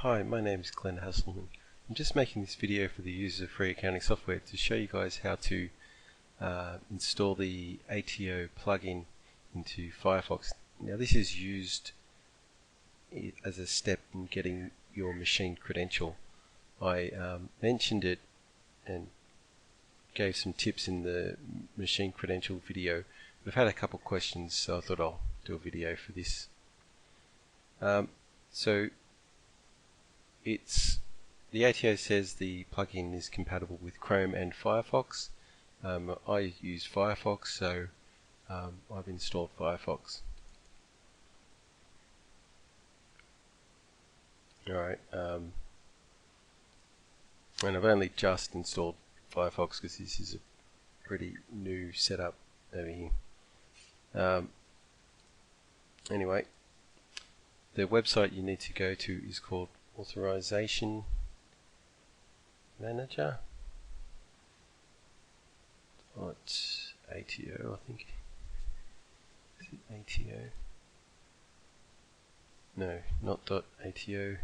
Hi, my name is Glenn Hasselman. I'm just making this video for the users of free accounting software to show you guys how to install the ATO plugin into Firefox. Now this is used as a step in getting your machine credential. I mentioned it and gave some tips in the machine credential video. We've had a couple questions, so I thought I'll do a video for this. So the ATO says the plugin is compatible with Chrome and Firefox. I use Firefox, so I've installed Firefox. Alright, and I've only just installed Firefox because this is a pretty new setup over here. Anyway, the website you need to go to is called Authorization Manager. ATO, I think. Is it ATO? No, not .ATO.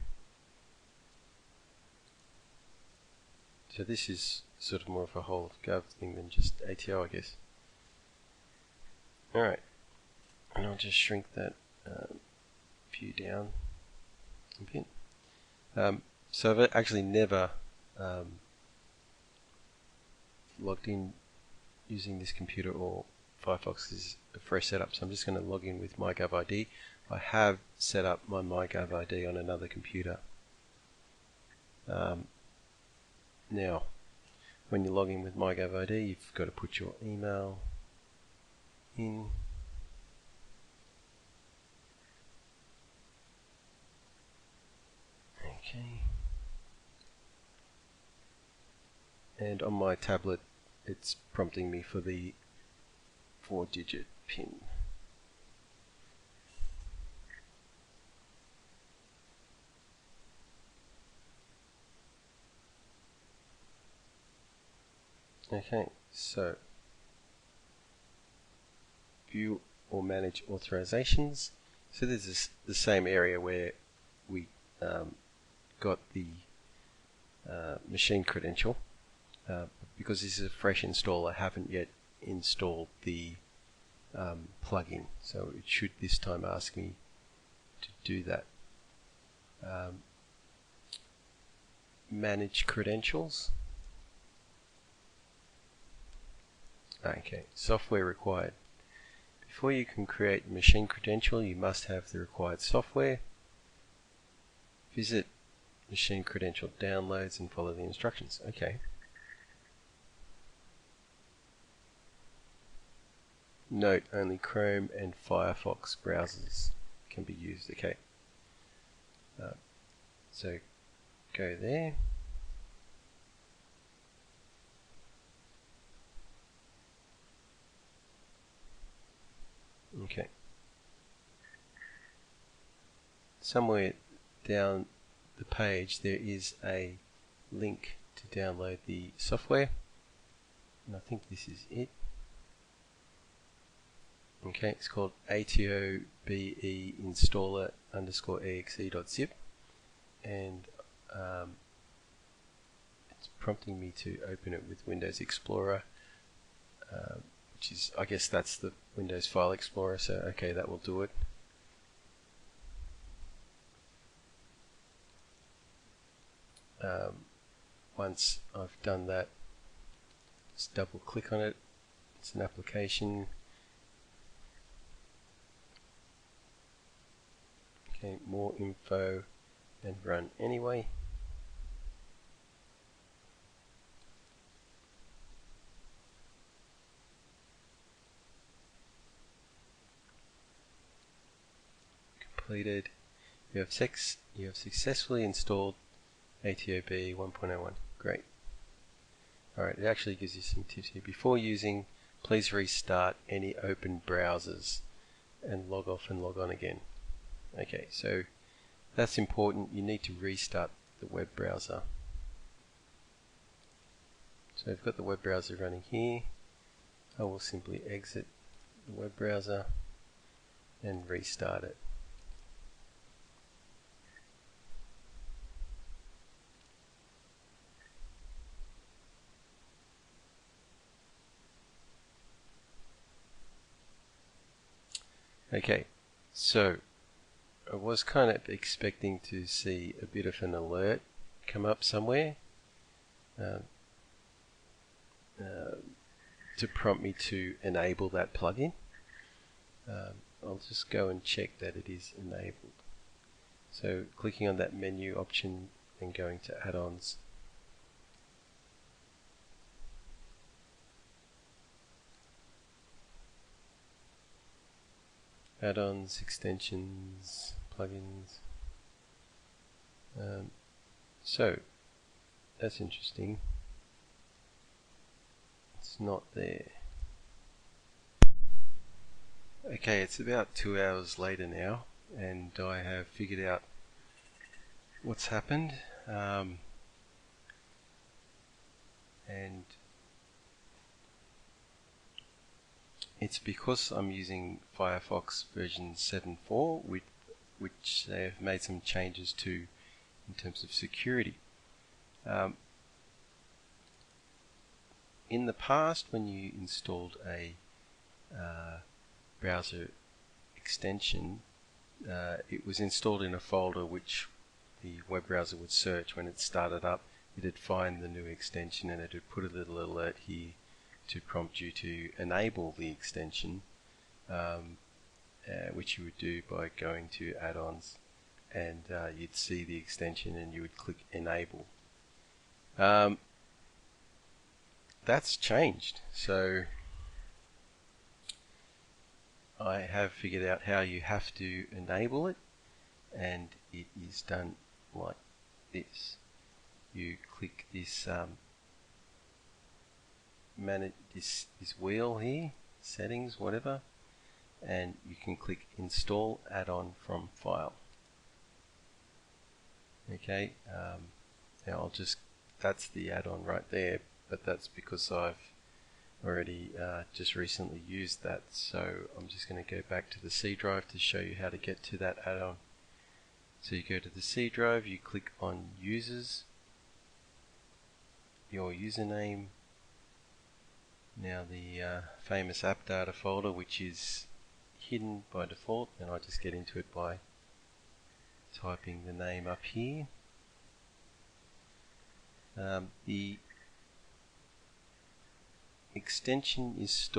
So this is sort of more of a whole of gov thing than just ATO, I guess. Alright, and I'll just shrink that view down a bit. So I've actually never logged in using this computer or Firefox. Is a fresh setup, so I'm just going to log in with MyGovID. I have set up my MyGovID on another computer. Now, when you log in with MyGovID, you've got to put your email in. Okay. And on my tablet, it's prompting me for the 4-digit PIN. Okay, so view or manage authorizations. So this is the same area where we got the machine credential. Because this is a fresh install, I haven't yet installed the plugin, so it should this time ask me to do that. Manage credentials. Okay, software required. Before you can create a machine credential, you must have the required software. Visit machine credential downloads and follow the instructions. Okay. Note, only Chrome and Firefox browsers can be used. Okay. So go there. Okay. Somewhere down the page there is a link to download the software, and I think this is it. Okay, it's called ATO BE installer _exe.zip, and it's prompting me to open it with Windows Explorer, which is, I guess that's the Windows File Explorer, so okay, that will do it. Once I've done that, just double click on it. It's an application. Okay, more info and run anyway. Completed. You have successfully installed ATO BE 1.01. Great. Alright, it actually gives you some tips here. Before using, please restart any open browsers and log off and log on again. Okay, so that's important. You need to restart the web browser. So I've got the web browser running here. I will simply exit the web browser and restart it. Okay, so I was kind of expecting to see a bit of an alert come up somewhere uh, to prompt me to enable that plugin. I'll just go and check that it is enabled. So clicking on that menu option and going to add-ons. Add-ons, extensions, plugins. So that's interesting. It's not there. Okay, it's about 2 hours later now, and I have figured out what's happened. And it's because I'm using Firefox version 7.4, which they have made some changes to in terms of security. In the past, when you installed a browser extension, it was installed in a folder which the web browser would search when it started up. It'd find the new extension and it would put a little alert here to prompt you to enable the extension, which you would do by going to add-ons, and you'd see the extension and you would click enable. That's changed, so I have figured out how you have to enable it, and it is done like this. You click this manage this wheel here, settings, whatever, and you can click install add-on from file. Okay, now that's the add-on right there, but that's because I've already just recently used that, so I'm just going to go back to the C drive to show you how to get to that add-on. So you go to the C drive, you click on users, your username, now the famous app data folder, which is hidden by default, and I just get into it by typing the name up here. The extension is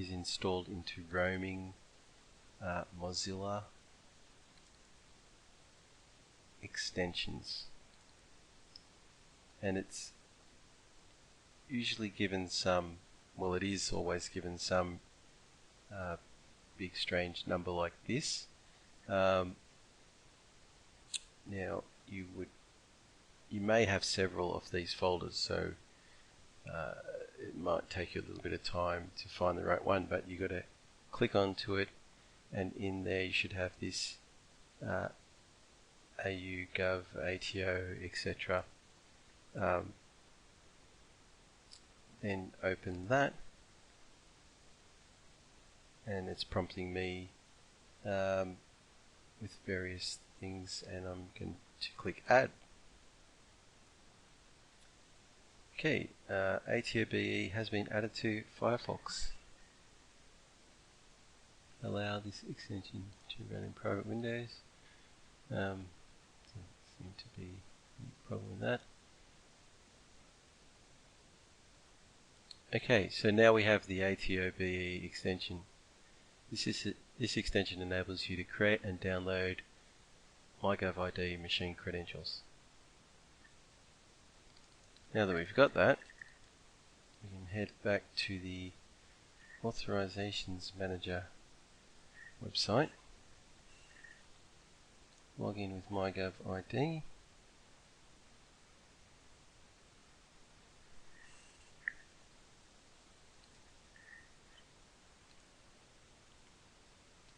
installed into roaming Mozilla extensions, and it's usually given some, well, it is always given some big strange number like this. Now you may have several of these folders, so it might take you a little bit of time to find the right one, but you got to click onto it, and in there you should have this AU, Gov, ATO, etc. Then open that, and it's prompting me with various things, and I'm going to click add. Okay, ATO BE has been added to Firefox. Allow this extension to run in private windows. Doesn't seem to be any problem with that. Okay, so now we have the ATO BE extension. This extension enables you to create and download MyGovID machine credentials. Now that we've got that, we can head back to the Authorizations Manager website, log in with MyGovID,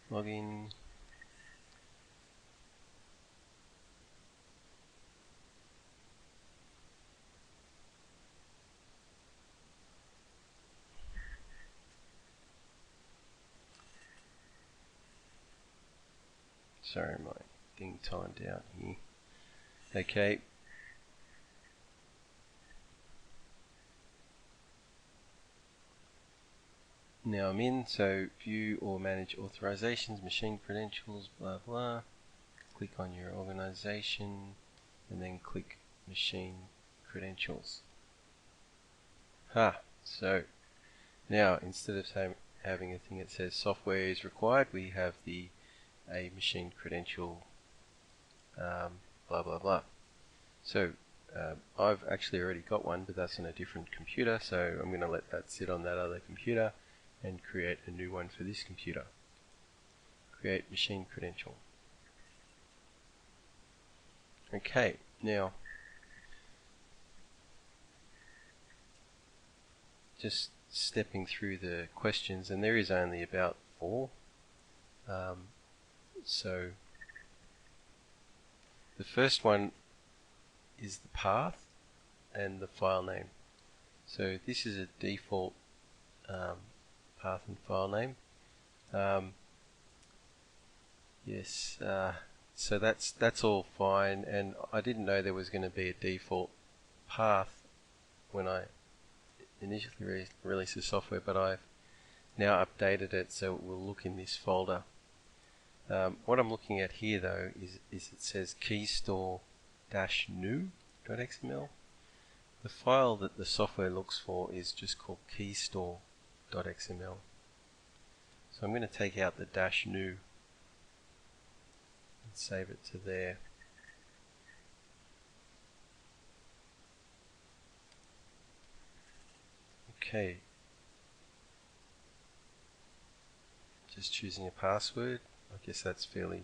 log in, sorry, my thing timed out here. Okay. Now I'm in, so view or manage authorizations, machine credentials, blah blah. Click on your organization and then click machine credentials. So now instead of having a thing that says software is required, we have the a machine credential blah blah blah. So I've actually already got one, but that's on a different computer, so I'm going to let that sit on that other computer and create a new one for this computer. Create machine credential. Okay, now just stepping through the questions, and there is only about 4. So the first one is the path and the file name. So this is a default path and file name. Yes, so that's all fine, and I didn't know there was going to be a default path when I initially released the software, but I've now updated it so it will look in this folder. What I'm looking at here though is it says keystore-new.xml. The file that the software looks for is just called keystore.xml. So I'm going to take out the -new and save it to there. Okay. Just choosing a password. I guess that's fairly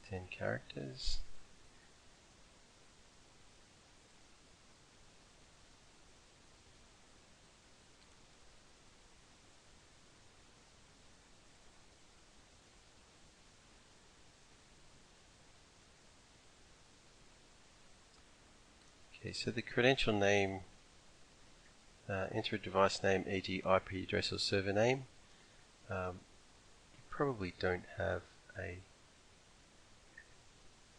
10 characters. Okay, so the credential name, enter a device name, e.g. IP address or server name. You probably don't have a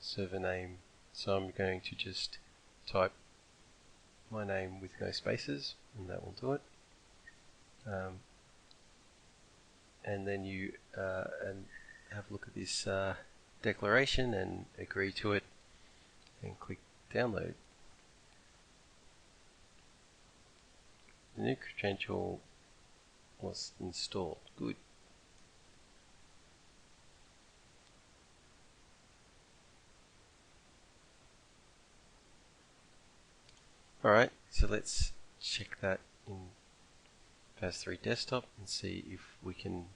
server name, so I'm going to just type my name with no spaces, and that will do it. And then you and have a look at this declaration and agree to it, and click download. The new credential was installed. Good. Alright, so let's check that in FAS3 desktop and see if we can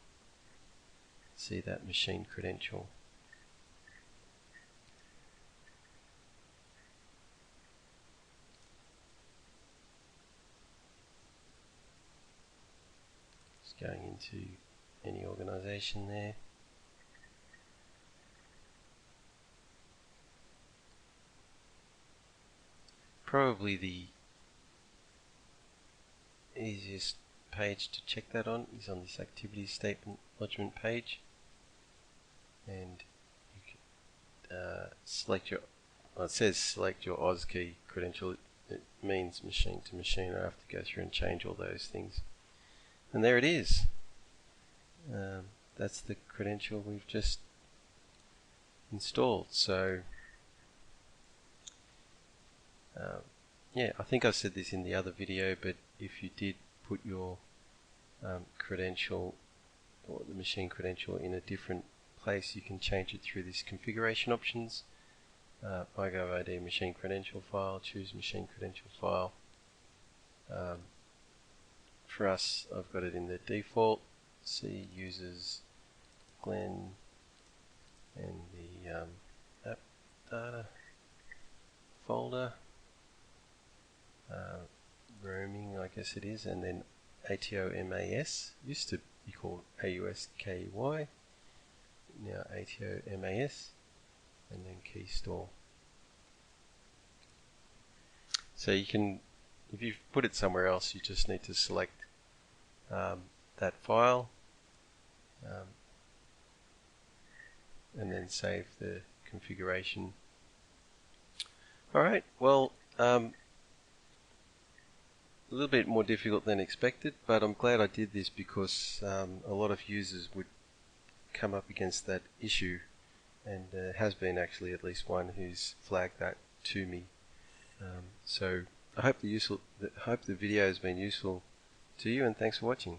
see that machine credential. Just going into any organization there. Probably the easiest page to check that on is on this activity statement lodgement page, and you can select your, well, it says select your OSKey credential. It means machine to machine. I have to go through and change all those things, and there it is. That's the credential we've just installed. So yeah, I think I said this in the other video, but if you did put your credential or the machine credential in a different place, you can change it through this configuration options. MyGovID machine credential file, choose machine credential file. For us, I've got it in the default C users Glenn and the app data folder. Roaming, I guess it is, and then ATO MAS, used to be called AUSKY, now ATO MAS, and then key store. So you can, if you've put it somewhere else, you just need to select that file and then save the configuration. Alright, well, a little bit more difficult than expected, but I'm glad I did this because a lot of users would come up against that issue, and has been actually at least one who's flagged that to me. So I hope the video has been useful to you, and thanks for watching.